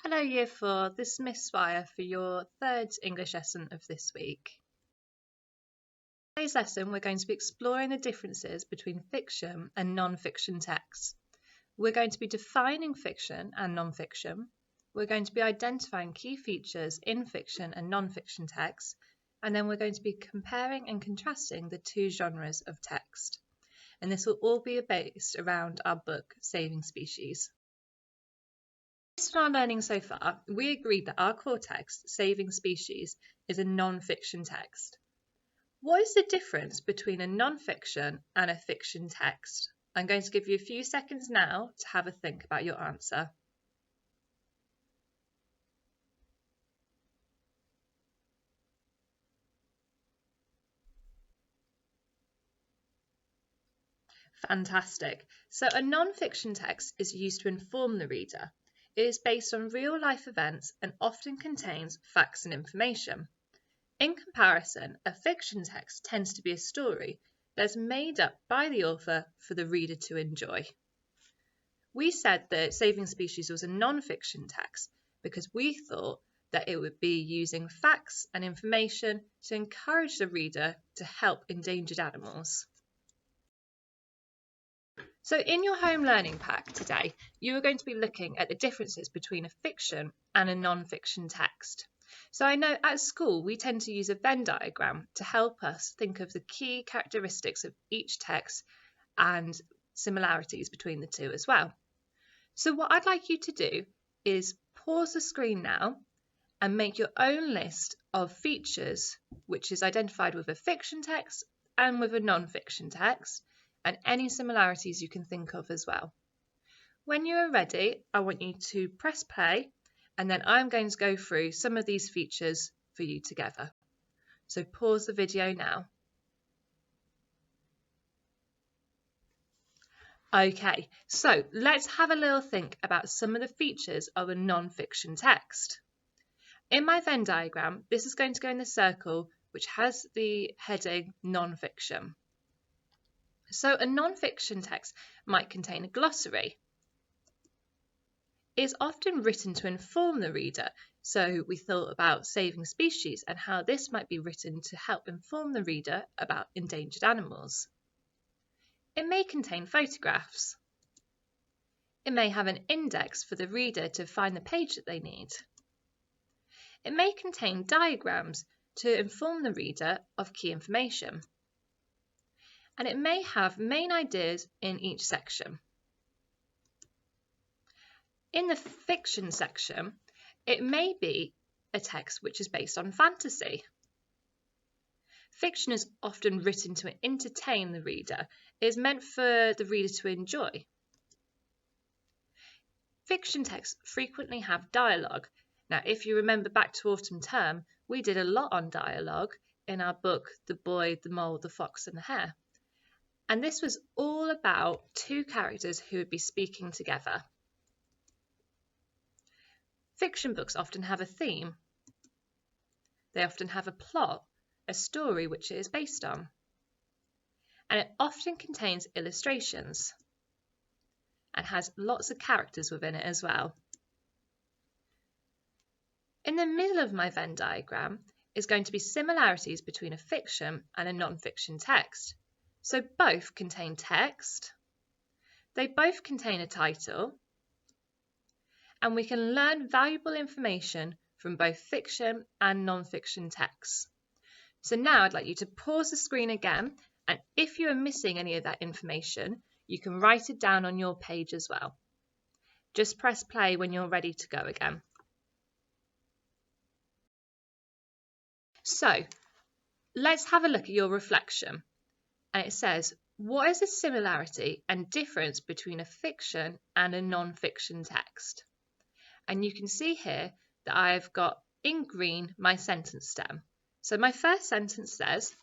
Hello Year 4, this is Miss Swire for your third English lesson of this week. In today's lesson we're going to be exploring the differences between fiction and non-fiction texts. We're going to be defining fiction and non-fiction. We're going to be identifying key features in fiction and non-fiction texts, and then we're going to be comparing and contrasting the two genres of text. And this will all be based around our book, Saving Species. Based on our learning so far, we agreed that our core text, Saving Species, is a non-fiction text. What is the difference between a non-fiction and a fiction text? I'm going to give you a few seconds now to have a think about your answer. Fantastic. So a non-fiction text is used to inform the reader. It is based on real-life events and often contains facts and information. In comparison, a fiction text tends to be a story that's made up by the author for the reader to enjoy. We said that Saving Species was a non-fiction text because we thought that it would be using facts and information to encourage the reader to help endangered animals. So in your home learning pack today, you are going to be looking at the differences between a fiction and a non-fiction text. So I know at school we tend to use a Venn diagram to help us think of the key characteristics of each text and similarities between the two as well. So what I'd like you to do is pause the screen now and make your own list of features which is identified with a fiction text and with a non-fiction text, and any similarities you can think of as well. When you are ready, I want you to press play, and then I'm going to go through some of these features for you together. So pause the video now. Okay, so let's have a little think about some of the features of a non-fiction text. In my Venn diagram, this is going to go in the circle which has the heading non-fiction. So a non-fiction text might contain a glossary. It's often written to inform the reader, so we thought about Saving Species and how this might be written to help inform the reader about endangered animals. It may contain photographs. It may have an index for the reader to find the page that they need. It may contain diagrams to inform the reader of key information. And it may have main ideas in each section. In the fiction section, it may be a text which is based on fantasy. Fiction is often written to entertain the reader. It is meant for the reader to enjoy. Fiction texts frequently have dialogue. Now, if you remember back to autumn term, we did a lot on dialogue in our book, The Boy, the Mole, the Fox and the Hare. And this was all about two characters who would be speaking together. Fiction books often have a theme. They often have a plot, a story which it is based on. And it often contains illustrations and has lots of characters within it as well. In the middle of my Venn diagram is going to be similarities between a fiction and a non-fiction text. So both contain text, they both contain a title, and we can learn valuable information from both fiction and non-fiction texts. So now I'd like you to pause the screen again, and if you are missing any of that information, you can write it down on your page as well. Just press play when you're ready to go again. So let's have a look at your reflection. And it says, what is the similarity and difference between a fiction and a non-fiction text? And you can see here that I've got in green my sentence stem. So my first sentence says,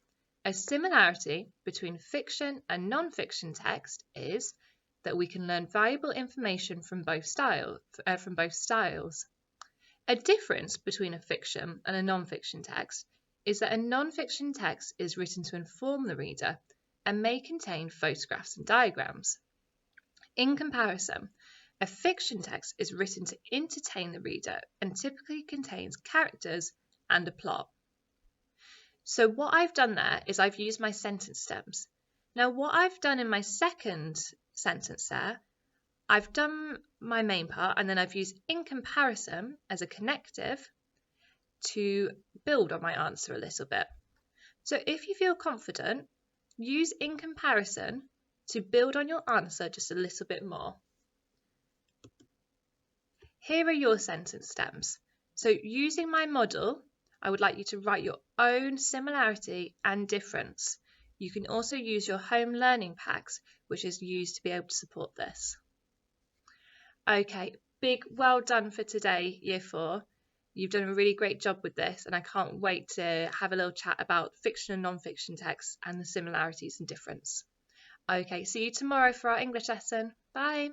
a similarity between fiction and non-fiction text is that we can learn valuable information from both styles. A difference between a fiction and a non-fiction text is that a non-fiction text is written to inform the reader and may contain photographs and diagrams. In comparison, A fiction text is written to entertain the reader and typically contains characters and a plot. So what I've done there is I've used my sentence stems. Now what I've done in my second sentence there, I've done my main part and then I've used in comparison as a connective to build on my answer a little bit. So if you feel confident, use in comparison to build on your answer just a little bit more. Here are your sentence stems. So using my model, I would like you to write your own similarity and difference. You can also use your home learning packs, which is used to be able to support this. Okay, big well done for today, Year 4. You've done a really great job with this, and I can't wait to have a little chat about fiction and non-fiction texts and the similarities and difference. Okay, see you tomorrow for our English lesson. Bye.